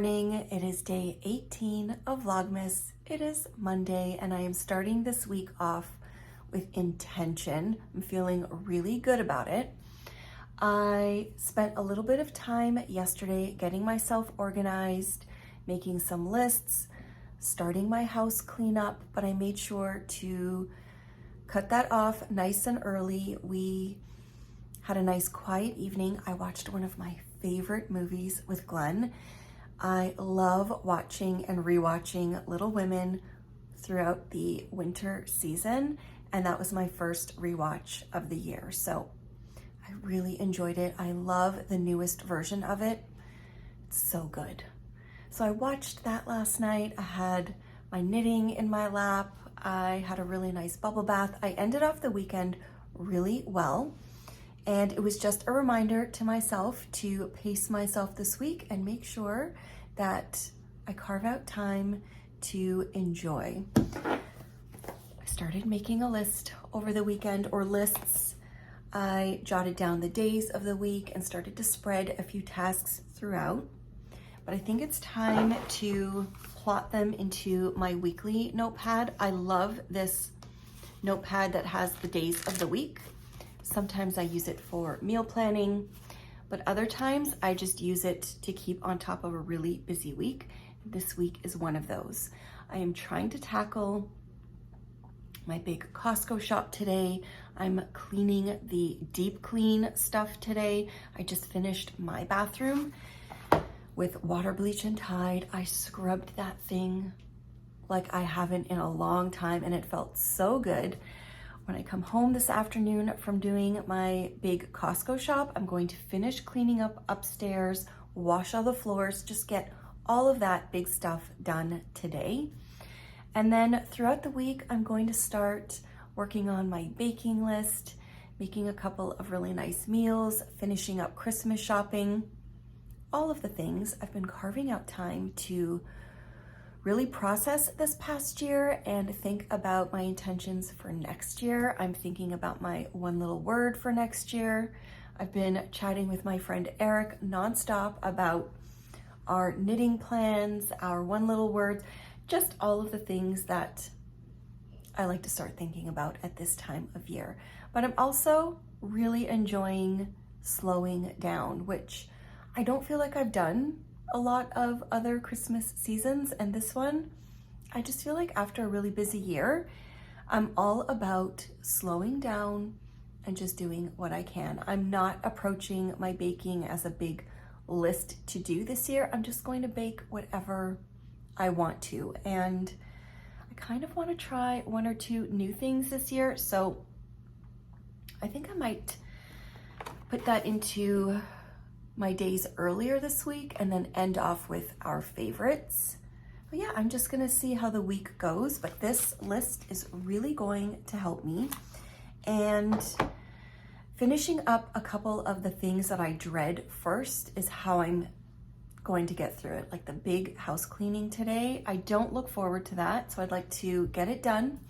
morning. It is day 18 of Vlogmas. It is Monday and I am starting this week off with intention. I'm feeling really good about it. I spent a little bit of time yesterday getting myself organized, making some lists, starting my house cleanup, but I made sure to cut that off nice and early. We had a nice quiet evening. I watched one of my favorite movies with Glenn. I love watching and rewatching Little Women throughout the winter season, and that was my first rewatch of the year. So I really enjoyed it. I love the newest version of it. It's so good. So I watched that last night. I had my knitting in my lap. I had a really nice bubble bath. I ended off the weekend really well. And it was just a reminder to myself to pace myself this week and make sure that I carve out time to enjoy. I started making a list over the weekend, or lists. I jotted down the days of the week and started to spread a few tasks throughout. But I think it's time to plot them into my weekly notepad. I love this notepad that has the days of the week. Sometimes I use it for meal planning, but other times I just use it to keep on top of a really busy week. This week is one of those. I am trying to tackle my big Costco shop today. I'm cleaning the deep clean stuff today. I just finished my bathroom with water, bleach, and Tide. I scrubbed that thing like I haven't in a long time, and it felt so good. When I come home this afternoon from doing my big Costco shop, I'm going to finish cleaning up upstairs, wash all the floors, just get all of that big stuff done today. And then throughout the week, I'm going to start working on my baking list, making a couple of really nice meals, finishing up Christmas shopping, all of the things. I've been carving out time to really process this past year and think about my intentions for next year. I'm thinking about my one little word for next year. I've been chatting with my friend Eric nonstop about our knitting plans, our one little words, just all of the things that I like to start thinking about at this time of year. But I'm also really enjoying slowing down, which I don't feel like I've done a lot of other Christmas seasons, and this one, I just feel like after a really busy year, I'm all about slowing down and just doing what I can. I'm not approaching my baking as a big list to do this year. I'm just going to bake whatever I want to, and I kind of want to try one or two new things this year, so I think I might put that into my days earlier this week and then end off with our favorites. But yeah, I'm just gonna see how the week goes, but this list is really going to help me. And finishing up a couple of the things that I dread first is how I'm going to get through it. Like the big house cleaning today, I don't look forward to that, so I'd like to get it done.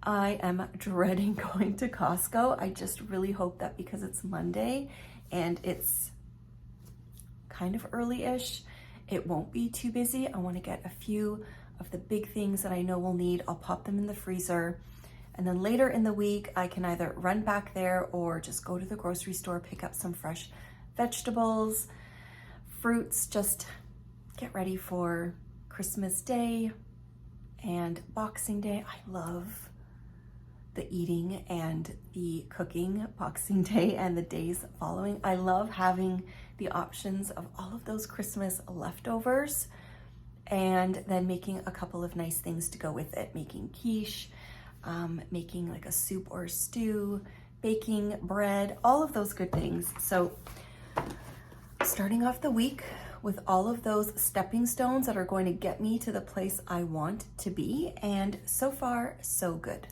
I am dreading going to Costco. I just really hope that because it's Monday and it's kind of early-ish, it won't be too busy. I want to get a few of the big things that I know we'll need. I'll pop them in the freezer, and then later in the week I can either run back there or just go to the grocery store, pick up some fresh vegetables, fruits, just get ready for Christmas Day and Boxing Day. I love the eating and the cooking Boxing Day and the days following. I love having the options of all of those Christmas leftovers and then making a couple of nice things to go with it. Making quiche, making like a soup or a stew, baking bread, all of those good things. So starting off the week with all of those stepping stones that are going to get me to the place I want to be, and so far, so good.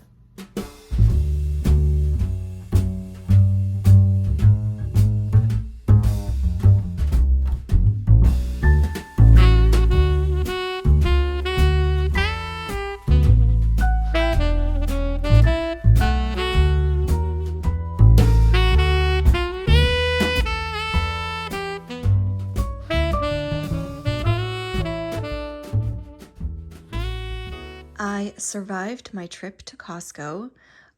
I survived my trip to Costco.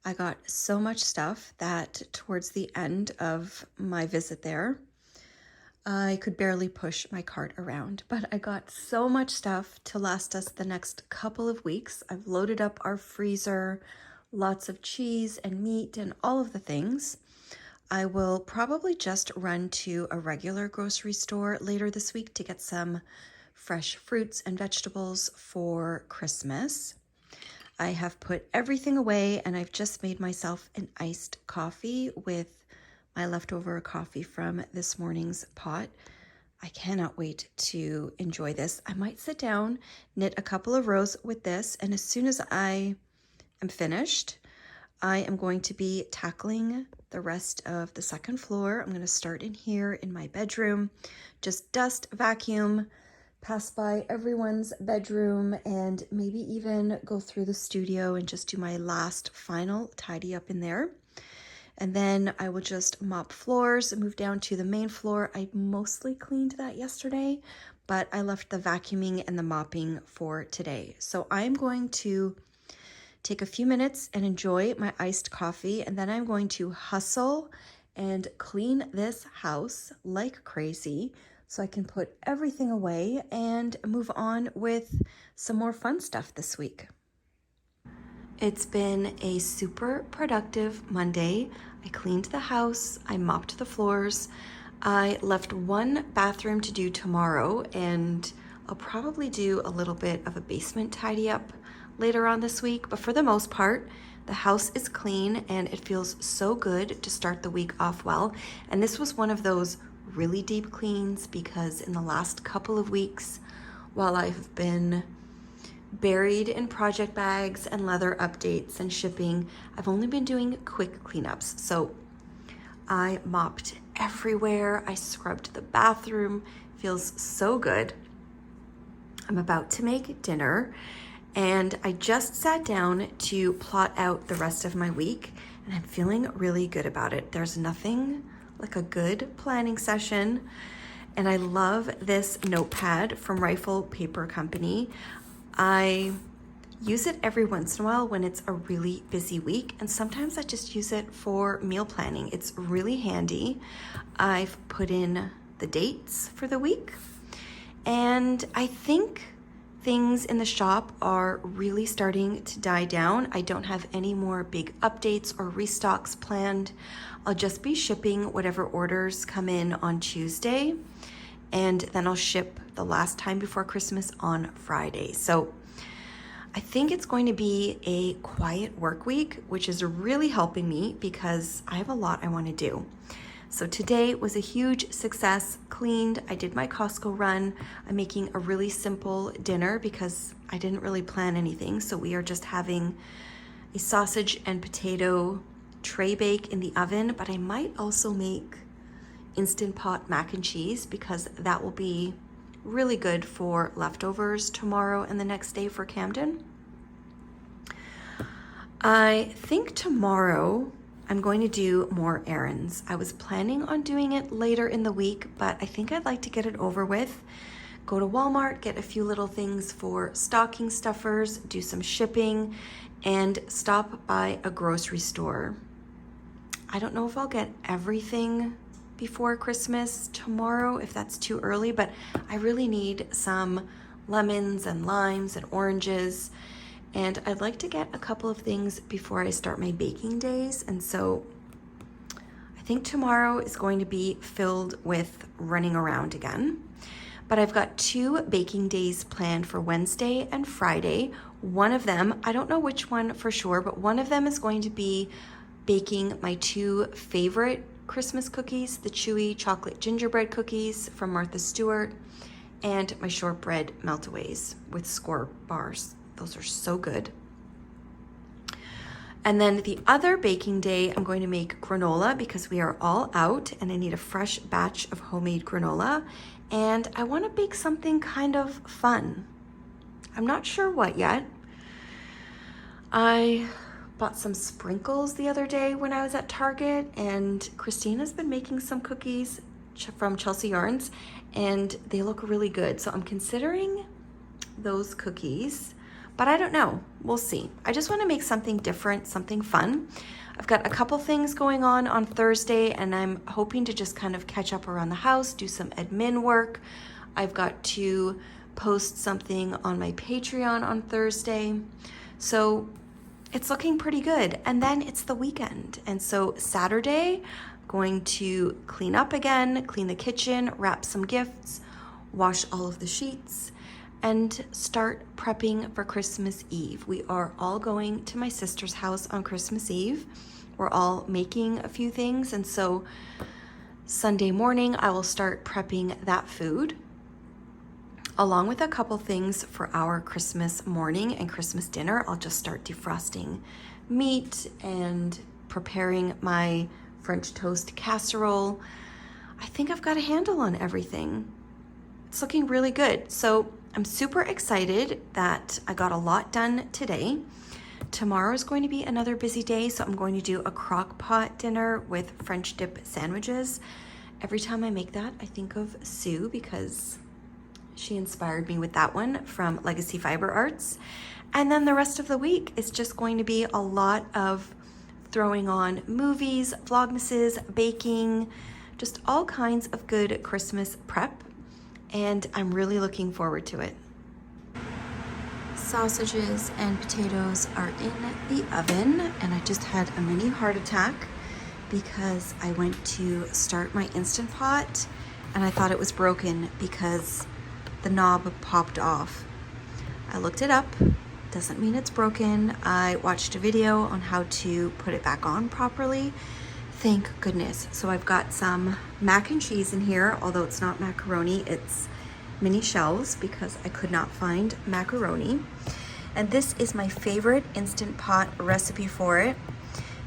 I got so much stuff that towards the end of my visit there, I could barely push my cart around, but I got so much stuff to last us the next couple of weeks. I've loaded up our freezer, lots of cheese and meat and all of the things. I will probably just run to a regular grocery store later this week to get some fresh fruits and vegetables for Christmas. I have put everything away and I've just made myself an iced coffee with my leftover coffee from this morning's pot. I cannot wait to enjoy this. I might sit down, knit a couple of rows with this, and as soon as I am finished, I am going to be tackling the rest of the second floor. I'm going to start in here in my bedroom, just dust, vacuum, pass by everyone's bedroom, and maybe even go through the studio and just do my last final tidy up in there. And then I will just mop floors and move down to the main floor. I mostly cleaned that yesterday, but I left the vacuuming and the mopping for today. So I'm going to take a few minutes and enjoy my iced coffee, and then I'm going to hustle and clean this house like crazy so I can put everything away and move on with some more fun stuff this week. It's been a super productive Monday. I cleaned the house, I mopped the floors, I left one bathroom to do tomorrow, and I'll probably do a little bit of a basement tidy up later on this week, but for the most part, the house is clean and it feels so good to start the week off well. And this was one of those really deep cleans because in the last couple of weeks, while I've been buried in project bags and leather updates and shipping, I've only been doing quick cleanups. So I mopped everywhere, I scrubbed the bathroom, feels so good. I'm about to make dinner and I just sat down to plot out the rest of my week and I'm feeling really good about it. There's nothing like a good planning session, and I love this notepad from Rifle Paper Company. I use it every once in a while when it's a really busy week, and sometimes I just use it for meal planning. It's really handy. I've put in the dates for the week, and I think things in the shop are really starting to die down. I don't have any more big updates or restocks planned. I'll just be shipping whatever orders come in on Tuesday, and then I'll ship the last time before Christmas on Friday. So I think it's going to be a quiet work week, which is really helping me because I have a lot I want to do. So today was a huge success. Cleaned, I did my Costco run. I'm making a really simple dinner because I didn't really plan anything. So we are just having a sausage and potato tray bake in the oven, but I might also make Instant Pot mac and cheese because that will be really good for leftovers tomorrow and the next day for Camden. I think tomorrow I'm going to do more errands. I was planning on doing it later in the week, but I think I'd like to get it over with. Go to Walmart, get a few little things for stocking stuffers, do some shipping, and stop by a grocery store. I don't know if I'll get everything before Christmas tomorrow, if that's too early, but I really need some lemons and limes and oranges, and I'd like to get a couple of things before I start my baking days. And so I think tomorrow is going to be filled with running around again, but I've got 2 baking days planned for Wednesday and Friday. One of them, I don't know which one for sure, but one of them is going to be baking my 2 favorite Christmas cookies, the chewy chocolate gingerbread cookies from Martha Stewart, and my shortbread meltaways with score bars. Those are so good. And then the other baking day, I'm going to make granola because we are all out and I need a fresh batch of homemade granola. And I want to bake something kind of fun. I'm not sure what yet. I bought some sprinkles the other day when I was at Target, and Christina's been making some cookies from Chelsea Yarns and they look really good. So I'm considering those cookies, but I don't know. We'll see. I just want to make something different, something fun. I've got a couple things going on Thursday, and I'm hoping to just kind of catch up around the house, do some admin work. I've got to post something on my Patreon on Thursday. So it's looking pretty good. And then it's the weekend. And so Saturday, I'm going to clean up again, clean the kitchen, wrap some gifts, wash all of the sheets, and start prepping for Christmas Eve. We are all going to my sister's house on Christmas Eve. We're all making a few things, and so Sunday morning I will start prepping that food along with a couple things for our Christmas morning and Christmas dinner. I'll just start defrosting meat and preparing my French toast casserole. I think I've got a handle on everything. It's looking really good. So I'm super excited that I got a lot done today. Tomorrow is going to be another busy day, so I'm going to do a crock pot dinner with French dip sandwiches. Every time I make that, I think of Sue because she inspired me with that one from Legacy Fiber Arts. And then the rest of the week is just going to be a lot of throwing on movies, vlogmases, baking, just all kinds of good Christmas prep. And I'm really looking forward to it. Sausages and potatoes are in the oven, and I just had a mini heart attack because I went to start my Instant Pot and I thought it was broken because the knob popped off. I looked it up, doesn't mean it's broken. I watched a video on how to put it back on properly. Thank goodness. So I've got some mac and cheese in here, although it's not macaroni, it's mini shells because I could not find macaroni. And this is my favorite Instant Pot recipe for it.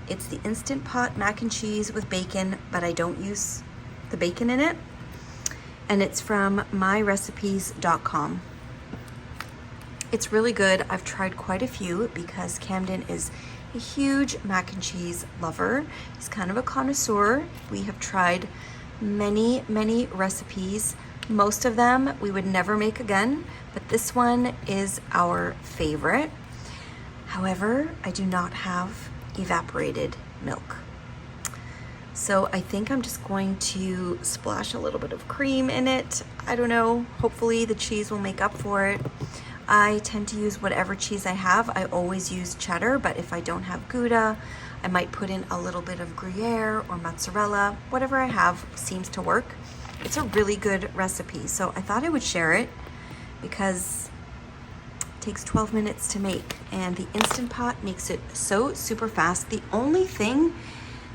It's the Instant Pot mac and cheese with bacon, but I don't use the bacon in it. And it's from myrecipes.com. It's really good. I've tried quite a few because Camden is a huge mac and cheese lover. He's kind of a connoisseur. We have tried many, many recipes. Most of them we would never make again, but this one is our favorite. However, I do not have evaporated milk. So I think I'm just going to splash a little bit of cream in it. I don't know, hopefully the cheese will make up for it. I tend to use whatever cheese I have. I always use cheddar, but if I don't have Gouda, I might put in a little bit of Gruyere or mozzarella. Whatever I have seems to work. It's a really good recipe, so I thought I would share it because it takes 12 minutes to make, and the Instant Pot makes it so super fast. The only thing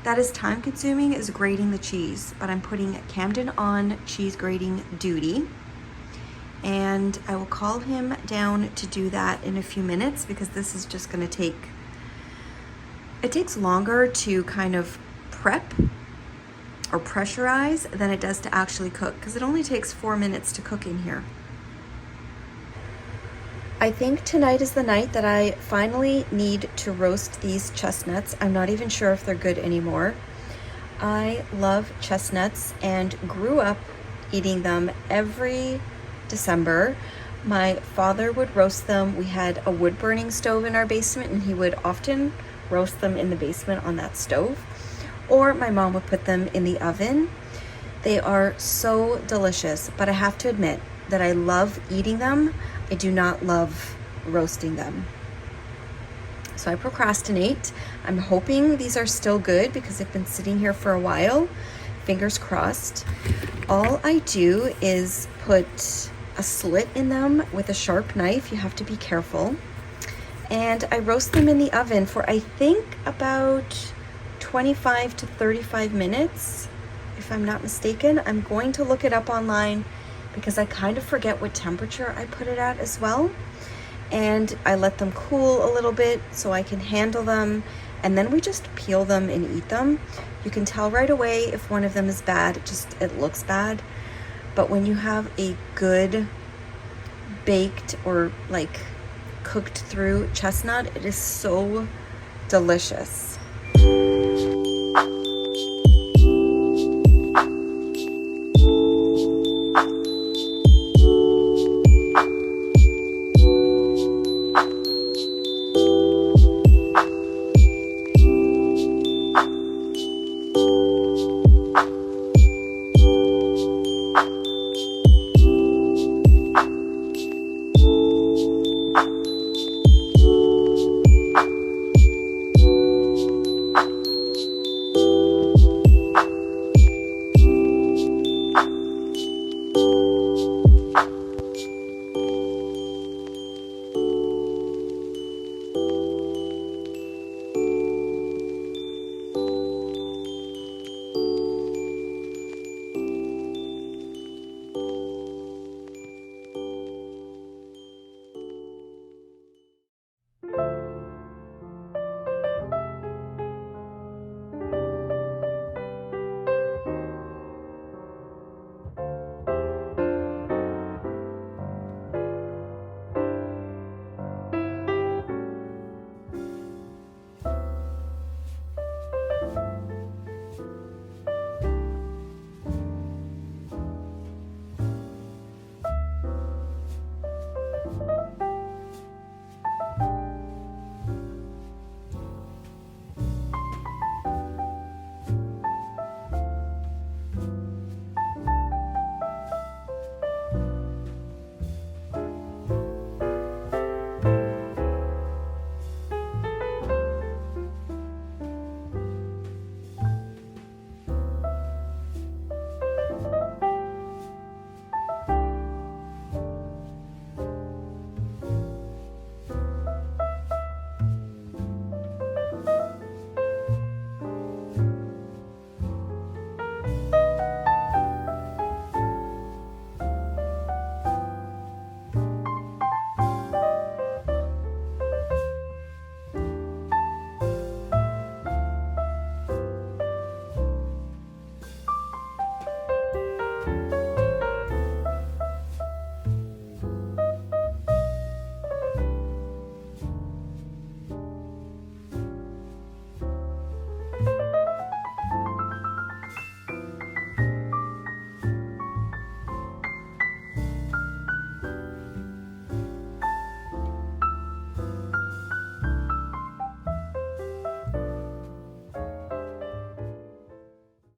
that is time consuming is grating the cheese, but I'm putting Camden on cheese grating duty, and I will call him down to do that in a few minutes because this is just gonna take, it takes longer to kind of prep or pressurize than it does to actually cook because it only takes 4 minutes to cook in here. I think tonight is the night that I finally need to roast these chestnuts. I'm not even sure if they're good anymore. I love chestnuts and grew up eating them every December. My father would roast them. We had a wood burning stove in our basement, and he would often roast them in the basement on that stove. Or my mom would put them in the oven. They are so delicious, but I have to admit that I love eating them. I do not love roasting them. So I procrastinate. I'm hoping these are still good because they've been sitting here for a while. Fingers crossed. All I do is put a slit in them with a sharp knife. You have to be careful. And I roast them in the oven for I think about 25 to 35 minutes, if I'm not mistaken. I'm going to look it up online because I kind of forget what temperature I put it at as well. And I let them cool a little bit so I can handle them, and then we just peel them and eat them. You can tell right away if one of them is bad, it looks bad. But when you have a good baked or like cooked through chestnut, it is so delicious.